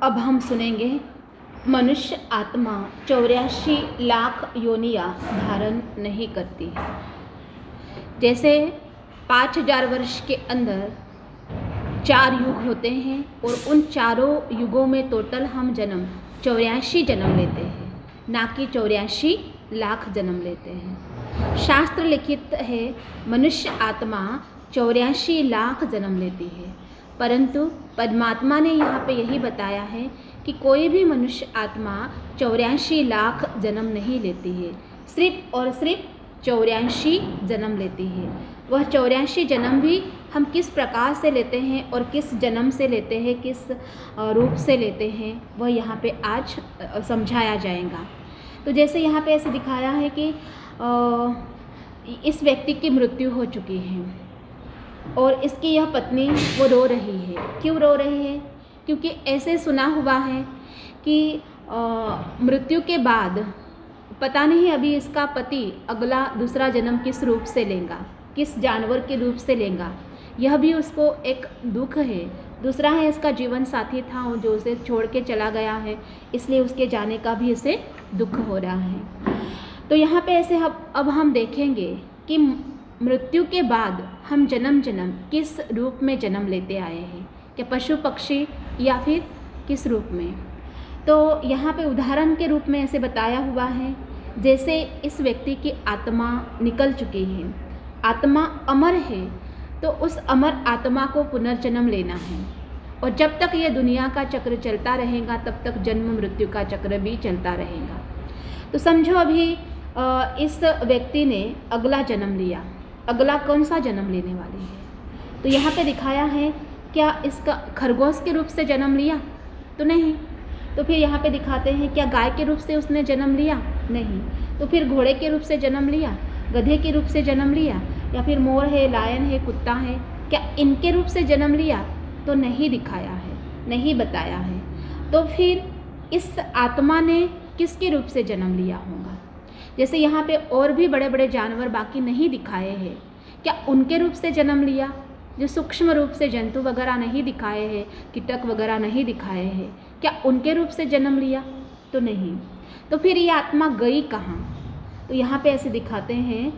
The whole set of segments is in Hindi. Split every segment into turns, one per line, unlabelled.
अब हम सुनेंगे मनुष्य आत्मा 84 लाख योनियाँ धारण नहीं करती। जैसे 5000 वर्ष के अंदर 4 युग होते हैं और उन चारों युगों में टोटल हम जन्म 84 जन्म लेते हैं, ना कि 84 लाख जन्म लेते हैं। शास्त्र लिखित है मनुष्य आत्मा 84 लाख जन्म लेती है, परंतु परमात्मा ने यहाँ पे यही बताया है कि कोई भी मनुष्य आत्मा 84 लाख जन्म नहीं लेती है, सिर्फ और सिर्फ 84 जन्म लेती है। वह 84 जन्म भी हम किस प्रकार से लेते हैं और किस जन्म से लेते हैं, किस रूप से लेते हैं, वह यहाँ पे आज समझाया जाएगा। तो जैसे यहाँ पे ऐसे दिखाया है कि इस व्यक्ति की मृत्यु हो चुकी है और इसकी यह पत्नी वो रो रही है। क्यों रो रही है? क्योंकि ऐसे सुना हुआ है कि मृत्यु के बाद पता नहीं अभी इसका पति अगला दूसरा जन्म किस रूप से लेगा, किस जानवर के रूप से लेगा, यह भी उसको एक दुख है। दूसरा है इसका जीवन साथी था जो उसे छोड़ के चला गया है, इसलिए उसके जाने का भी उसे दुख हो रहा है। तो यहाँ पे ऐसे अब हम देखेंगे कि मृत्यु के बाद हम जन्म जन्म किस रूप में जन्म लेते आए हैं, क्या पशु पक्षी या फिर किस रूप में। तो यहाँ पे उदाहरण के रूप में ऐसे बताया हुआ है, जैसे इस व्यक्ति की आत्मा निकल चुकी है, आत्मा अमर है, तो उस अमर आत्मा को पुनर्जन्म लेना है और जब तक ये दुनिया का चक्र चलता रहेगा तब तक जन्म मृत्यु का चक्र भी चलता रहेगा। तो समझो अभी इस व्यक्ति ने अगला जन्म लिया, अगला कौन सा जन्म लेने वाली है? तो यहाँ पे दिखाया है क्या इसका खरगोश के रूप से जन्म लिया? तो नहीं। तो फिर यहाँ पे दिखाते हैं क्या गाय के रूप से उसने जन्म लिया? नहीं। तो फिर घोड़े के रूप से जन्म लिया, गधे के रूप से जन्म लिया, या फिर मोर है, लायन है, कुत्ता है, क्या इनके रूप से जन्म लिया? तो नहीं दिखाया है, नहीं बताया है। तो फिर इस आत्मा ने किसके रूप से जन्म लिया होगा? जैसे यहाँ पे और भी बड़े बड़े जानवर बाकी नहीं दिखाए हैं, क्या उनके रूप से जन्म लिया? जो सूक्ष्म रूप से जंतु वगैरह नहीं दिखाए हैं, कीटक वगैरह नहीं दिखाए हैं, क्या उनके रूप से जन्म लिया? तो नहीं। तो फिर ये आत्मा गई कहाँ? तो यहाँ पे ऐसे दिखाते हैं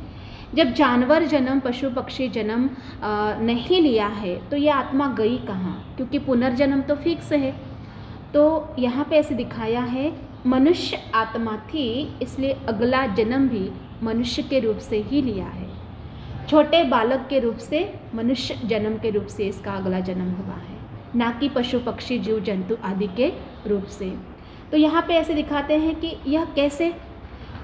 जब जानवर जन्म, पशु पक्षी जन्म नहीं लिया है तो ये आत्मा गई कहाँ? क्योंकि पुनर्जन्म तो फिक्स है। तो यहाँ पे ऐसे दिखाया है मनुष्य आत्मा थी, इसलिए अगला जन्म भी मनुष्य के रूप से ही लिया है। छोटे बालक के रूप से, मनुष्य जन्म के रूप से इसका अगला जन्म हुआ है, ना कि पशु पक्षी जीव जंतु आदि के रूप से। तो यहाँ पे ऐसे दिखाते हैं कि यह कैसे।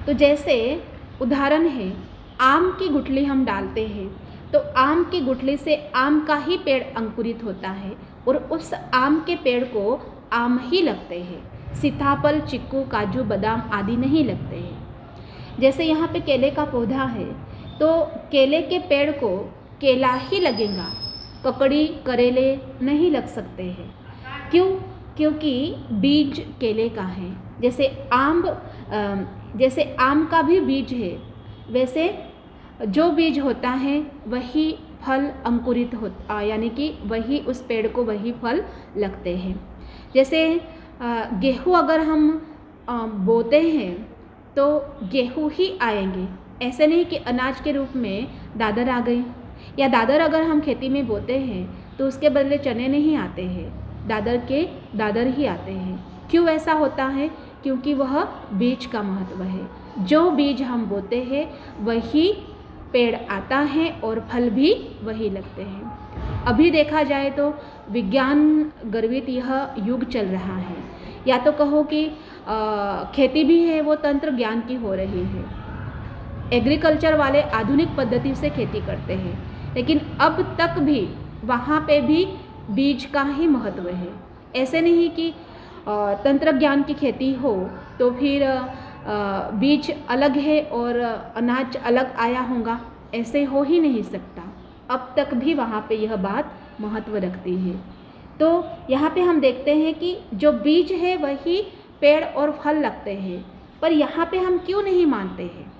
तो जैसे उदाहरण है, आम की गुठली हम डालते हैं तो आम की गुठली से आम का ही पेड़ अंकुरित होता है और उस आम के पेड़ को आम ही लगते हैं, सीताफल, चिक्कू, काजू, बादाम आदि नहीं लगते हैं। जैसे यहाँ पे केले का पौधा है तो केले के पेड़ को केला ही लगेगा, ककड़ी, करेले नहीं लग सकते हैं। क्यों? क्योंकि बीज केले का है। जैसे आम का भी बीज है, वैसे जो बीज होता है वही फल अंकुरित होता, यानी कि वही उस पेड़ को वही फल लगते हैं। जैसे गेहूँ अगर हम बोते हैं तो गेहूँ ही आएंगे, ऐसे नहीं कि अनाज के रूप में दादर आ गई, या दादर अगर हम खेती में बोते हैं तो उसके बदले चने नहीं आते हैं, दादर के दादर ही आते हैं। क्यों ऐसा होता है? क्योंकि वह बीज का महत्व है। जो बीज हम बोते हैं वही पेड़ आता है और फल भी वही लगते हैं। अभी देखा जाए तो विज्ञान गर्वित यह युग चल रहा है, या तो कहो कि खेती भी है वो तंत्र ज्ञान की हो रही है। एग्रीकल्चर वाले आधुनिक पद्धति से खेती करते हैं, लेकिन अब तक भी वहाँ पे भी बीज का ही महत्व है। ऐसे नहीं कि तंत्र ज्ञान की खेती हो तो फिर बीज अलग है और अनाज अलग आया होगा, ऐसे हो ही नहीं सकता। अब तक भी वहाँ पे यह बात महत्व रखती है। तो यहाँ पे हम देखते हैं कि जो बीज है वही पेड़ और फल लगते हैं, पर यहाँ पे हम क्यों नहीं मानते हैं?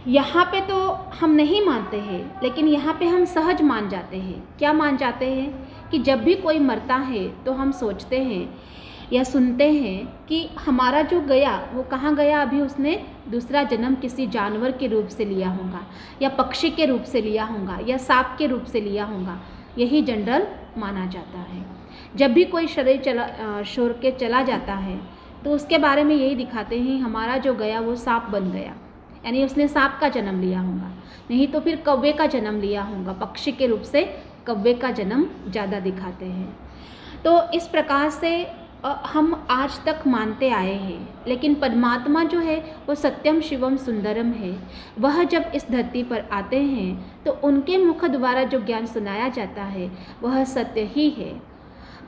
यहाँ पे तो हम नहीं मानते हैं, लेकिन यहाँ पे हम सहज मान जाते हैं। क्या मान जाते हैं? कि जब भी कोई मरता है तो हम सोचते हैं या सुनते हैं कि हमारा जो गया वो कहाँ गया, अभी उसने दूसरा जन्म किसी जानवर के रूप से लिया होगा या पक्षी के रूप से लिया होगा या सांप के रूप से लिया होगा। यही जनरल माना जाता है। जब भी कोई शरीर छोड़ के चला जाता है तो उसके बारे में यही दिखाते हैं हमारा जो गया वो सांप बन गया, यानी उसने सांप का जन्म लिया होगा, नहीं तो फिर कौवे का जन्म लिया होगा। पक्षी के रूप से कौवे का जन्म ज़्यादा दिखाते हैं। तो इस प्रकार से हम आज तक मानते आए हैं। लेकिन परमात्मा जो है वो सत्यम शिवम सुंदरम है। वह जब इस धरती पर आते हैं तो उनके मुख द्वारा जो ज्ञान सुनाया जाता है वह सत्य ही है।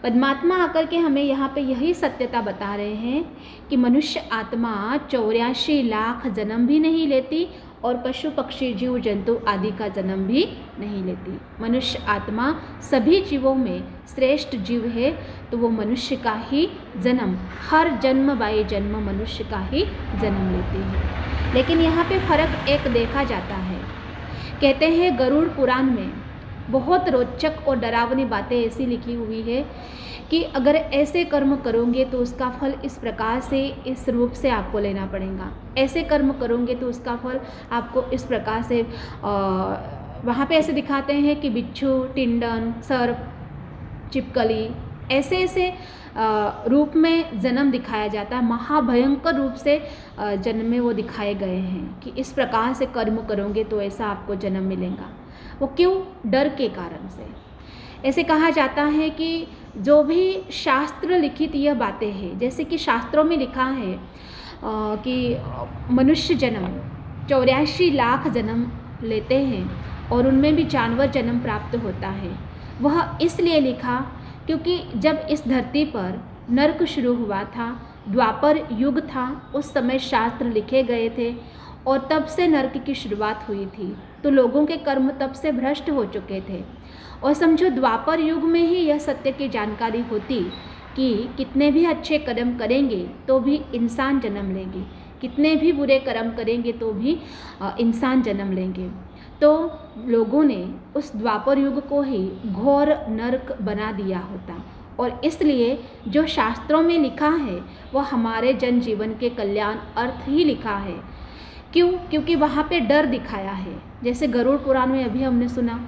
परमात्मा आकर के हमें यहाँ पे यही सत्यता बता रहे हैं कि मनुष्य आत्मा 84 लाख जन्म भी नहीं लेती और पशु पक्षी जीव जंतु आदि का जन्म भी नहीं लेती। मनुष्य आत्मा सभी जीवों में श्रेष्ठ जीव है, तो वो मनुष्य का ही जन्म, हर जन्म बाय जन्म मनुष्य का ही जन्म लेती है। लेकिन यहाँ पे फर्क एक देखा जाता है। कहते हैं गरुड़ पुराण में बहुत रोचक और डरावनी बातें ऐसी लिखी हुई है कि अगर ऐसे कर्म करोगे तो उसका फल इस प्रकार से, इस रूप से आपको लेना पड़ेगा, ऐसे कर्म करोगे तो उसका फल आपको इस प्रकार से। वहाँ पे ऐसे दिखाते हैं कि बिच्छू, टिंडन, सर्प, छिपकली, ऐसे ऐसे रूप में जन्म दिखाया जाता है। महाभयंकर रूप से जन्म में वो दिखाए गए हैं कि इस प्रकार से कर्म करोगे तो ऐसा आपको जन्म मिलेगा। वो क्यों? डर के कारण से। ऐसे कहा जाता है कि जो भी शास्त्र लिखित यह बातें हैं, जैसे कि शास्त्रों में लिखा है कि मनुष्य जन्म 84 लाख जन्म लेते हैं और उनमें भी जानवर जन्म प्राप्त होता है। वह इसलिए लिखा क्योंकि जब इस धरती पर नरक शुरू हुआ था, द्वापर युग था, उस समय शास्त्र लिखे गए थे और तब से नरक की शुरुआत हुई थी। तो लोगों के कर्म तब से भ्रष्ट हो चुके थे। और समझो द्वापर युग में ही यह सत्य की जानकारी होती कि कितने भी अच्छे कर्म करेंगे तो भी इंसान जन्म लेंगे, कितने भी बुरे कर्म करेंगे तो भी इंसान जन्म लेंगे। तो लोगों ने उस द्वापर युग को ही घोर नरक बना दिया होता। और इसलिए जो शास्त्रों में लिखा है वह हमारे जनजीवन के कल्याण अर्थ ही लिखा है। क्यों? क्योंकि वहाँ पे डर दिखाया है। जैसे गरुड़ पुराण में अभी हमने सुना,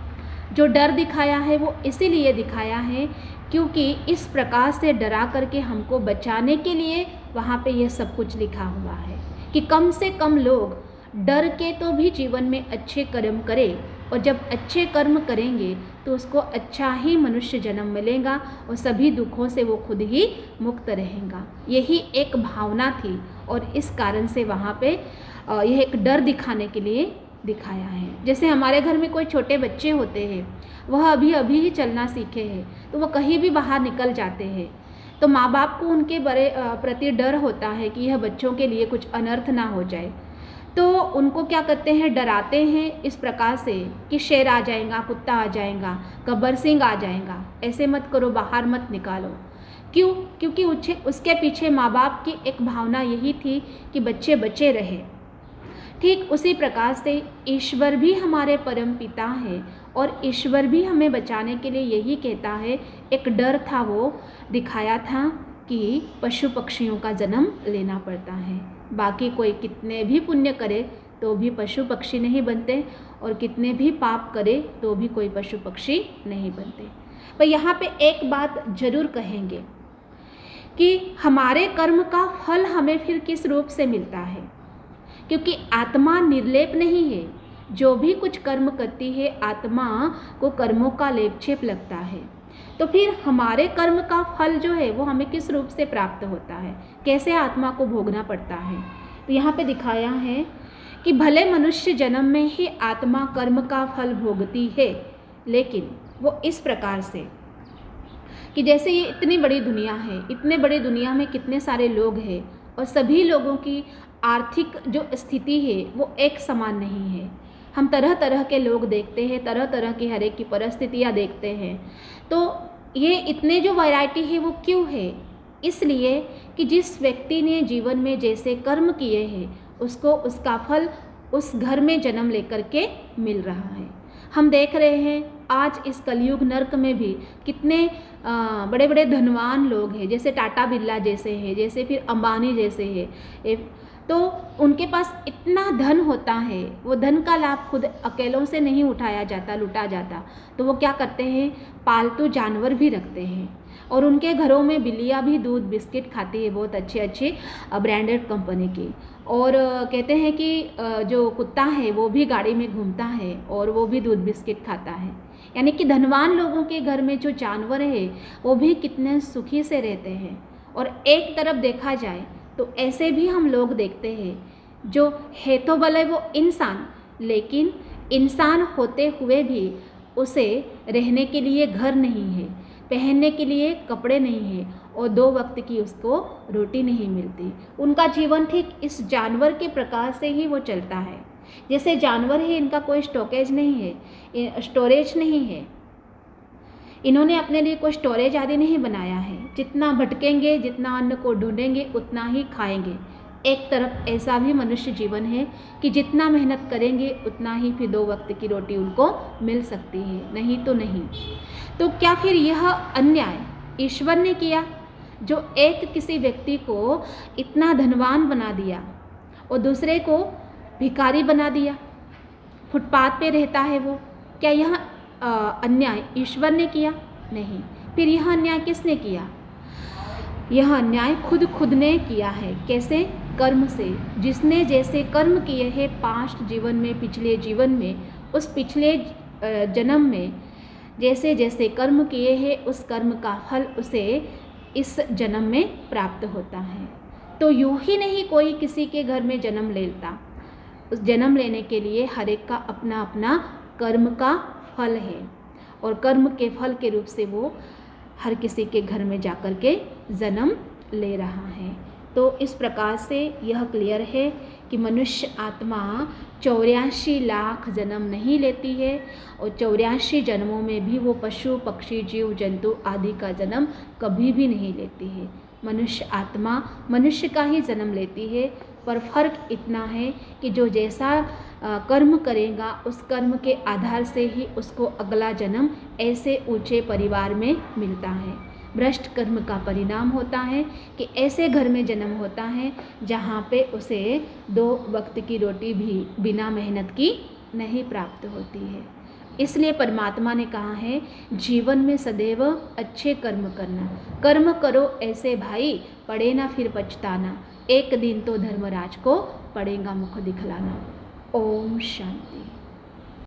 जो डर दिखाया है वो इसीलिए दिखाया है क्योंकि इस प्रकार से डरा करके हमको बचाने के लिए वहाँ पे ये सब कुछ लिखा हुआ है कि कम से कम लोग डर के तो भी जीवन में अच्छे कर्म करें, और जब अच्छे कर्म करेंगे तो उसको अच्छा ही मनुष्य जन्म मिलेगा और सभी दुखों से वो खुद ही मुक्त रहेगा। यही एक भावना थी और इस कारण से वहाँ पे यह एक डर दिखाने के लिए दिखाया है। जैसे हमारे घर में कोई छोटे बच्चे होते हैं, वह अभी अभी ही चलना सीखे हैं, तो वह कहीं भी बाहर निकल जाते हैं तो माँ बाप को उनके बड़े प्रति डर होता है कि यह बच्चों के लिए कुछ अनर्थ ना हो जाए। तो उनको क्या करते हैं, डराते हैं इस प्रकार से कि शेर आ जाएगा, कुत्ता आ जाएगा, गब्बर सिंह आ जाएगा, ऐसे मत करो, बाहर मत निकालो। क्यों? क्योंकि उसके पीछे माँ बाप की एक भावना यही थी कि बच्चे बचे रहे। ठीक उसी प्रकार से ईश्वर भी हमारे परम पिता है और ईश्वर भी हमें बचाने के लिए यही कहता है। एक डर था वो दिखाया था कि पशु पक्षियों का जन्म लेना पड़ता है। बाकी कोई कितने भी पुण्य करे तो भी पशु पक्षी नहीं बनते और कितने भी पाप करे तो भी कोई पशु पक्षी नहीं बनते। पर यहाँ पे एक बात जरूर कहेंगे कि हमारे कर्म का फल हमें फिर किस रूप से मिलता है, क्योंकि आत्मा निर्लेप नहीं है। जो भी कुछ कर्म करती है आत्मा को कर्मों का लेपछेप लगता है। तो फिर हमारे कर्म का फल जो है वो हमें किस रूप से प्राप्त होता है, कैसे आत्मा को भोगना पड़ता है। तो यहाँ पे दिखाया है कि भले मनुष्य जन्म में ही आत्मा कर्म का फल भोगती है, लेकिन वो इस प्रकार से कि जैसे ये इतनी बड़ी दुनिया है, इतने बड़ी दुनिया में कितने सारे लोग हैं और सभी लोगों की आर्थिक जो स्थिति है वो एक समान नहीं है। हम तरह तरह के लोग देखते हैं, तरह तरह की हर एक की परिस्थितियाँ देखते हैं। तो ये इतने जो वैरायटी है वो क्यों है? इसलिए कि जिस व्यक्ति ने जीवन में जैसे कर्म किए हैं उसको उसका फल उस घर में जन्म लेकर के मिल रहा है। हम देख रहे हैं आज इस कलयुग नर्क में भी कितने बड़े बड़े धनवान लोग हैं, जैसे टाटा बिरला जैसे हैं, जैसे फिर अंबानी जैसे हैं, तो उनके पास इतना धन होता है, वो धन का लाभ खुद अकेलों से नहीं उठाया जाता, लुटा जाता, तो वो क्या करते हैं, पालतू जानवर भी रखते हैं। और उनके घरों में बिल्लियाँ भी दूध बिस्किट खाती है, बहुत अच्छे अच्छे ब्रांडेड कंपनी की। और कहते हैं कि जो कुत्ता है वो भी गाड़ी में घूमता है और वो भी दूध बिस्किट खाता है। यानी कि धनवान लोगों के घर में जो जानवर है वो भी कितने सुखी से रहते हैं। और एक तरफ देखा जाए तो ऐसे भी हम लोग देखते हैं जो है तो भले वो इंसान, लेकिन इंसान होते हुए भी उसे रहने के लिए घर नहीं है, पहनने के लिए कपड़े नहीं है और 2 वक्त की उसको रोटी नहीं मिलती। उनका जीवन ठीक इस जानवर के प्रकार से ही वो चलता है। जैसे जानवर है, इनका कोई स्टोरेज नहीं है, इन्होंने अपने लिए कोई स्टोरेज आदि नहीं बनाया है। जितना भटकेंगे, जितना अन्न को ढूंढेंगे उतना ही खाएंगे। एक तरफ ऐसा भी मनुष्य जीवन है कि जितना मेहनत करेंगे उतना ही फिर 2 वक्त की रोटी उनको मिल सकती है, नहीं तो नहीं। तो क्या फिर यह अन्याय ईश्वर ने किया, जो एक किसी व्यक्ति को इतना धनवान बना दिया और दूसरे को भिखारी बना दिया, फुटपाथ पे रहता है वो? क्या यह अन्याय ईश्वर ने किया? नहीं। फिर यह अन्याय किसने किया? यह अन्याय खुद ने किया है। कैसे? कर्म से। जिसने जैसे कर्म किए हैं पास्ट जीवन में, पिछले जीवन में, उस पिछले जन्म में जैसे जैसे कर्म किए हैं उस कर्म का फल उसे इस जन्म में प्राप्त होता है। तो यूँ ही नहीं कोई किसी के घर में जन्म लेता, उस जन्म लेने के लिए हर एक का अपना अपना कर्म का फल है और कर्म के फल के रूप से वो हर किसी के घर में जाकर के जन्म ले रहा है। तो इस प्रकार से यह क्लियर है कि मनुष्य आत्मा 84 लाख जन्म नहीं लेती है और 84 जन्मों में भी वो पशु पक्षी जीव जंतु आदि का जन्म कभी भी नहीं लेती है। मनुष्य आत्मा मनुष्य का ही जन्म लेती है, पर फर्क इतना है कि जो जैसा कर्म करेगा उस कर्म के आधार से ही उसको अगला जन्म ऐसे ऊंचे परिवार में मिलता है। भ्रष्ट कर्म का परिणाम होता है कि ऐसे घर में जन्म होता है जहाँ पे उसे 2 वक्त की रोटी भी बिना मेहनत की नहीं प्राप्त होती है। इसलिए परमात्मा ने कहा है जीवन में सदैव अच्छे कर्म करना, कर्म करो ऐसे भाई पड़े ना फिर पछताना, एक दिन तो धर्मराज को पड़ेगा मुख दिखलाना। ओम शांति।